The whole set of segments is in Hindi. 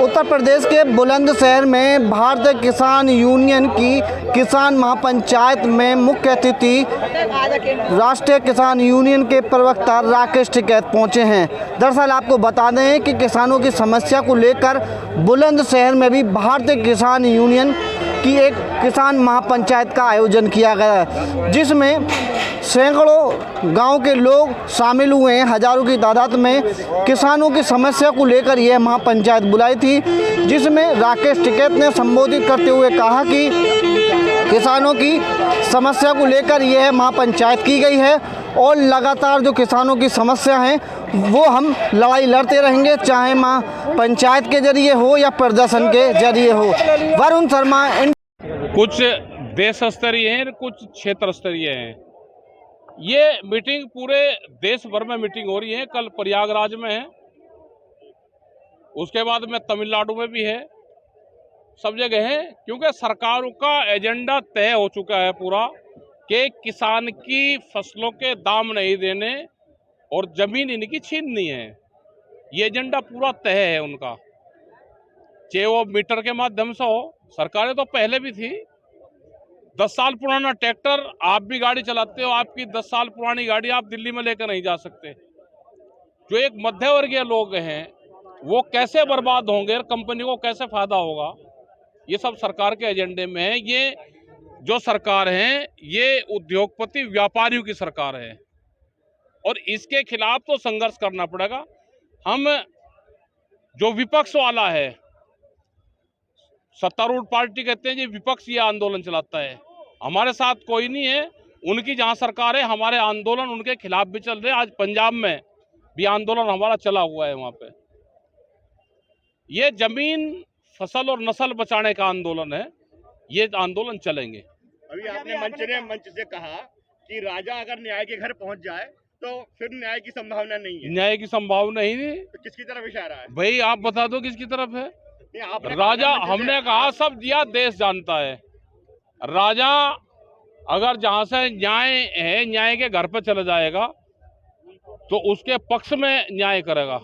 उत्तर प्रदेश के बुलंदशहर में भारतीय किसान यूनियन की किसान महापंचायत में मुख्य अतिथि राष्ट्रीय किसान यूनियन के प्रवक्ता राकेश टिकैत पहुंचे हैं। दरअसल आपको बता दें कि किसानों की समस्या को लेकर बुलंदशहर में भी भारतीय किसान यूनियन की एक किसान महापंचायत का आयोजन किया गया है, जिसमें सैकड़ों गांव के लोग शामिल हुए हैं। हजारों की तादाद में किसानों की समस्या को लेकर यह महापंचायत बुलाई थी, जिसमें राकेश टिकैत ने संबोधित करते हुए कहा कि किसानों की समस्या को लेकर यह महापंचायत की गई है और लगातार जो किसानों की समस्या है वो हम लड़ाई लड़ते रहेंगे, चाहे महापंचायत के जरिए हो या प्रदर्शन के जरिए हो। वरुण शर्मा। कुछ देश स्तरीय हैं, कुछ क्षेत्र स्तरीय हैं। ये मीटिंग पूरे देश भर में मीटिंग हो रही है। कल प्रयागराज में है, उसके बाद में तमिलनाडु में भी है, सब जगह है, क्योंकि सरकारों का एजेंडा तय हो चुका है पूरा कि किसान की फसलों के दाम नहीं देने और जमीन इनकी छीननी है। ये एजेंडा पूरा तय है उनका, चाहे वो मीटर के माध्यम से हो। सरकारें तो पहले भी थी। 10 साल पुराना ट्रैक्टर, आप भी गाड़ी चलाते हो, आपकी 10 साल पुरानी गाड़ी आप दिल्ली में लेकर नहीं जा सकते। जो एक मध्यवर्गीय लोग हैं वो कैसे बर्बाद होंगे और कंपनी को कैसे फायदा होगा, ये सब सरकार के एजेंडे में है। ये जो सरकार है ये उद्योगपति व्यापारियों की सरकार है और इसके खिलाफ तो संघर्ष करना पड़ेगा। हम जो विपक्ष वाला है, सत्तारूढ़ पार्टी कहते हैं जी विपक्ष ये आंदोलन चलाता है, हमारे साथ कोई नहीं है। उनकी जहां सरकार है, हमारे आंदोलन उनके खिलाफ भी चल रहे हैं। आज पंजाब में भी आंदोलन हमारा चला हुआ है। वहां पे ये जमीन, फसल और नस्ल बचाने का आंदोलन है, ये आंदोलन चलेंगे। अभी आपने मंच से कहा कि राजा अगर न्याय के घर पहुंच जाए तो फिर न्याय की संभावना नहीं है। न्याय की संभावना ही नहीं। तो किसकी तरफ इशारा है भाई आप बता दो किसकी तरफ है। राजा, हमने कहा सब दिया देश जानता है। राजा अगर जहां से न्याय है, न्याय के घर पर चला जाएगा तो उसके पक्ष में न्याय करेगा।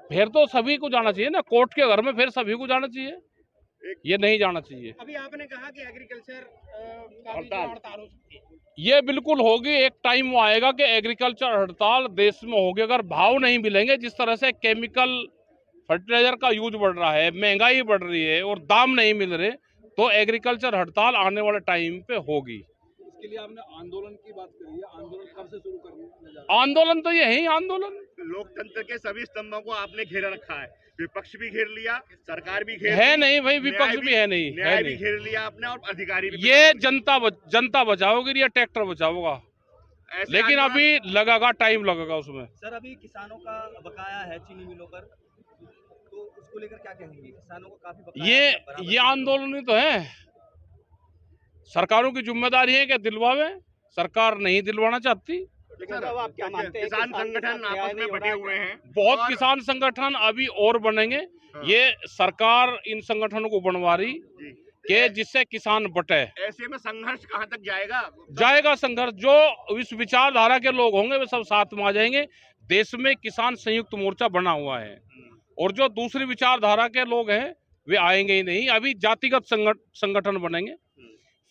फिर तो सभी को जाना चाहिए ना, कोर्ट के घर में फिर सभी को जाना चाहिए, ये नहीं जाना चाहिए। अभी आपने कहा कि एग्रीकल्चर हड़ताल, ये बिल्कुल होगी। एक टाइम वो आएगा कि एग्रीकल्चर हड़ताल देश में होगी। अगर भाव नहीं मिलेंगे, जिस तरह से केमिकल फर्टिलाइजर का यूज बढ़ रहा है, महंगाई बढ़ रही है और दाम नहीं मिल रहे, तो एग्रीकल्चर हड़ताल आने वाले टाइम पे होगी। इसके लिए आपने आंदोलन की बात करी है, आंदोलन कब से शुरू करने? आंदोलन तो यही आंदोलन, लोकतंत्र के सभी स्तंभों को आपने घेरा रखा है। विपक्ष भी घेर लिया, सरकार भी घेर है नहीं भाई, विपक्ष भी है नहीं, न्याय भी घेर लिया आपने और अधिकारी भी। ये जनता बचाओगे या ट्रैक्टर बचाओगा, लेकिन अभी लगेगा, टाइम लगेगा उसमें। सर, अभी किसानों का बकाया है चीनी मिलों पर, तो उसको लेकर क्या कहेंगे? किसानों को काफी बकाया ये आंदोलन ही तो है। सरकारों की जिम्मेदारी है कि दिलवावे, सरकार नहीं दिलवाना चाहती। लेकिन अब आप क्या मानते हैं? किसान संगठन आपस में बटे हुए हैं, बहुत किसान संगठन अभी और बनेंगे। ये सरकार इन संगठनों को बनवा रही कि जिससे किसान बटे। ऐसे में संघर्ष कहां तक जाएगा संघर्ष। जो इस विचारधारा के लोग होंगे वे सब साथ में आ जाएंगे। देश में किसान संयुक्त मोर्चा बना हुआ है और जो दूसरी विचारधारा के लोग हैं वे आएंगे ही नहीं। अभी जातिगत संगठन बनेंगे,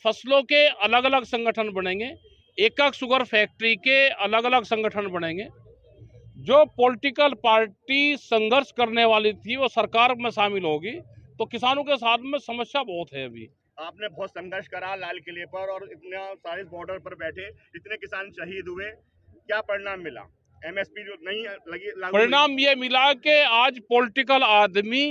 फसलों के अलग अलग संगठन बनेंगे, एक शुगर फैक्ट्री के अलग अलग संगठन बनेंगे। जो पॉलिटिकल पार्टी संघर्ष करने वाली थी वो सरकार में शामिल होगी, तो किसानों के साथ में समस्या बहुत है। अभी आपने बहुत संघर्ष करा लाल किले पर और इतना सारे बॉर्डर पर बैठे, इतने किसान शहीद हुए, क्या परिणाम मिला? एमएसपी जो नहीं लगी, परिणाम ये मिला कि आज पॉलिटिकल आदमी,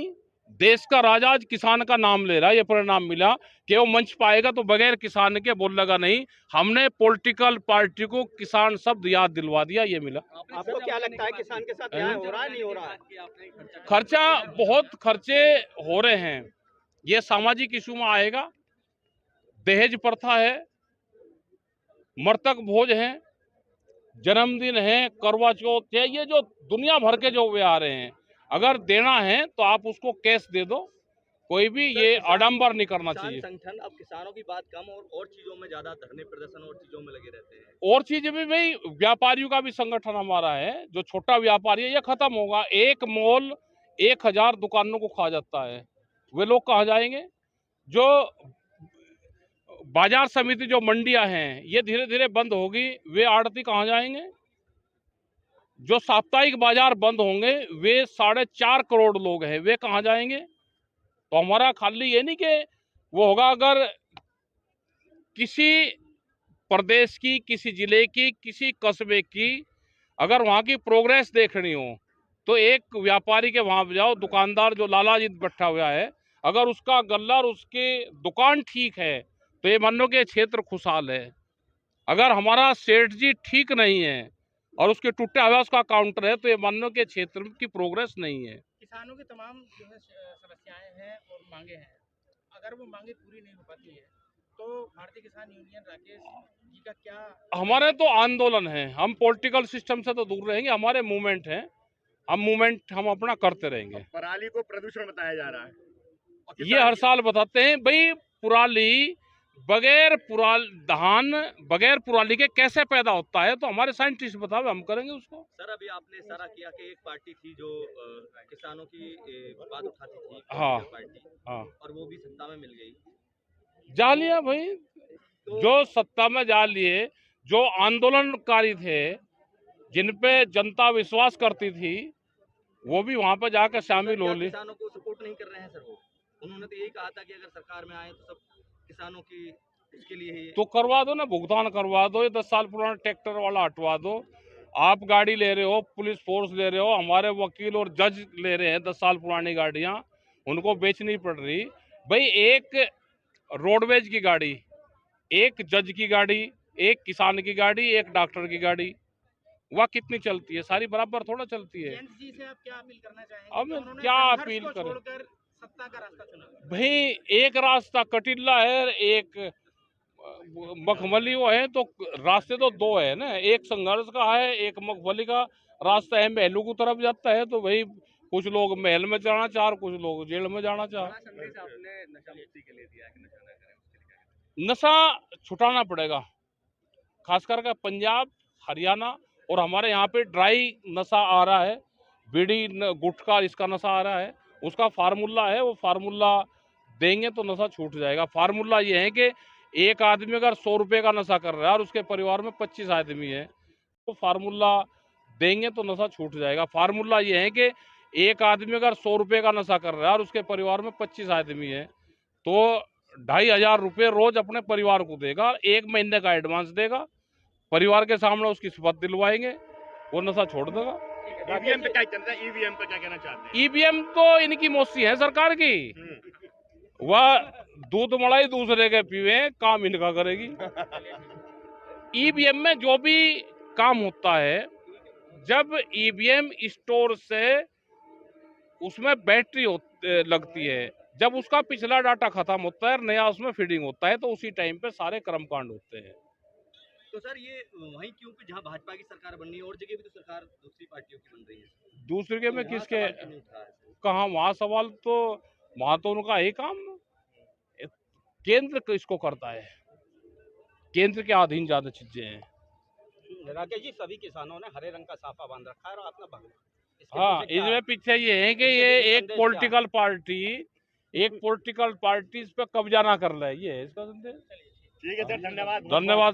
देश का राजा आज किसान का नाम ले रहा है। ये परिणाम मिला कि वो मंच पाएगा तो बगैर किसान के बोल लगा नहीं। हमने पॉलिटिकल पार्टी को किसान शब्द याद दिलवा दिया, ये मिला। आपको क्या लगता है किसान के साथ न्याय हो रहा है, नहीं हो रहा है? खर्चा, बहुत खर्चे हो रहे हैं। ये सामाजिक इशू में आएगा। दहेज प्रथा है, मृतक भोज है, जन्मदिन है, करवा चौथ है, ये जो दुनिया भर के जो वे आ रहे हैं, अगर देना है तो आप उसको कैश दे दो। कोई भी ये आडंबर नहीं करना चाहिए। संगठन अब किसानों की बात कम और चीजों में ज्यादा, धरने प्रदर्शन और चीजों में लगे रहते हैं। और चीजें भी भाई, व्यापारियों का भी संगठन हमारा है। जो छोटा व्यापारी है ये खत्म होगा। एक मोल 1000 दुकानों को खा जाता है। वे लोग कहाँ जाएंगे? जो बाजार समिति, जो मंडियां हैं, ये धीरे धीरे बंद होगी, वे आड़ती कहाँ जाएंगे? जो साप्ताहिक बाजार बंद होंगे, वे 4.5 करोड़ लोग हैं, वे कहाँ जाएंगे? तो हमारा खाली ये नहीं कि वो होगा, अगर किसी प्रदेश की, किसी जिले की, किसी कस्बे की अगर वहाँ की प्रोग्रेस देखनी हो तो एक व्यापारी के वहाँ पे जाओ, दुकानदार जो लाला जी बैठा हुआ है, अगर उसका गल्ला और उसकी दुकान ठीक है तो ये मान लो कि क्षेत्र खुशहाल है। अगर हमारा सेठ जी ठीक नहीं है और उसके टूटा हुआ उसका काउंटर है तो ये मान लो कि क्षेत्र की प्रोग्रेस नहीं है। किसानों की तमाम जो है समस्याएं हैं और मांगे हैं, अगर वो मांगे पूरी नहीं हो पाती है तो भारतीय किसान यूनियन राकेश जी का क्या? हमारे तो आंदोलन है, हम पॉलिटिकल सिस्टम से तो दूर रहेंगे, हमारे मूवमेंट हैं, हम अपना करते रहेंगे। पराली को प्रदूषण बताया जा रहा है और ये हर साल बताते हैं भाई, पुराली बगैर पुराली के कैसे पैदा होता है, तो हमारे साइंटिस्ट बताओ, हम करेंगे उसको। सर अभी आपने इशारा किया कि एक पार्टी थी जो किसानों की बात उठाती थी, हाँ, पार्टी, हाँ, और वो भी सत्ता में मिल गई। जा लिया भाई, जो सत्ता में जा लिए, जो आंदोलनकारी थे, जिन पे जनता विश्वास करती थी, वो भी वहां पर जाकर शामिल हो ली। किसानों को सपोर्ट नहीं कर रहे हैं सर वो? उन्होंने तो यही कहा था कि अगर सरकार में आए तो सब किसानों की उसके लिए ही। तो करवा दो ना, भुगतान करवा दो, ये 10 साल पुराना ट्रैक्टर वाला हटवा दो। आप गाड़ी ले रहे हो, पुलिस फोर्स ले रहे हो, हमारे वकील और जज ले रहे हैं 10 साल पुरानी गाड़ियां, उनको बेचनी पड़ रही। भाई एक रोडवेज की गाड़ी, एक जज की गाड़ी, एक किसान की गाड़ी, एक डॉक्टर की गाड़ी, वह कितनी चलती है? सारी बराबर थोड़ा चलती है। जयंत जी से आप क्या अपील करना चाहेंगे? अब कि उन्होंने क्या संघर्ष अपील को करें? छोड़कर सत्ता का रास्ता चुना। भाई एक रास्ता कटिल्ला है, एक मखमली वो है, तो रास्ते तो दो है ना, एक संघर्ष का है, एक मखमली का रास्ता है, महलों की तरफ जाता है। तो भाई कुछ लोग महल में जाना चाह, कुछ लोग जेल में जाना चाह। संदेश आपने नशा मुक्ति के लिए दिया है कि नशा ना करें, उसके लिए क्या? नशा छुटाना पड़ेगा, खास करके पंजाब, हरियाणा और हमारे यहाँ पे ड्राई नशा आ रहा है, बीड़ी गुटखा इसका नशा आ रहा है, उसका फार्मूला है, वो फार्मूला देंगे तो नशा छूट जाएगा। फार्मूला ये है कि एक आदमी अगर 100 रुपये का नशा कर रहा है और उसके परिवार में 25 आदमी है, तो फार्मूला देंगे तो नशा छूट जाएगा। फार्मूला ये है कि एक आदमी अगर 100 रुपये का नशा कर रहा है और उसके परिवार में 25 आदमी है, तो 2500 रुपये रोज अपने परिवार को देगा, 1 महीने का एडवांस देगा, परिवार के सामने उसकी शपथ दिलवाएंगे, वो नशा छोड़ देगा। ईवीएम पे क्या चल रहा है? ईवीएम पे क्या कहना चाहते हैं? ईवीएम तो इनकी मौसी है सरकार की, वह दूध मलाई दूसरे के पीवे, काम इनका करेगी। ईवीएम में जो भी काम होता है, जब ईवीएम स्टोर से उसमें बैटरी लगती है, जब उसका पिछला डाटा खत्म होता है, नया उसमें फीडिंग होता है, तो उसी टाइम पे सारे कर्मकांड होते हैं। तो सर ये वहीं क्यों कि जहाँ भाजपा की सरकार बननी है और जगह भी तो सरकार दूसरी पार्टियों की बन रही है, दूसरे के में वहाँ किसके सवाल क्यों नहीं उठ रहा है? कहाँ वहाँ सवाल, तो वहाँ तो उनका यही काम, केंद्र इसको करता है, केंद्र के अधीन ज्यादा चीजें हैं। राकेश जी, सभी किसानों ने हरे रंग का साफा बांध रखा है और आपने हाँ, इसमें पीछे ये है कि ये एक पॉलिटिकल पार्टी इस पे कब्जा ना कर ले, ये है इसका संदेश। ठीक है सर, धन्यवाद। धन्यवाद।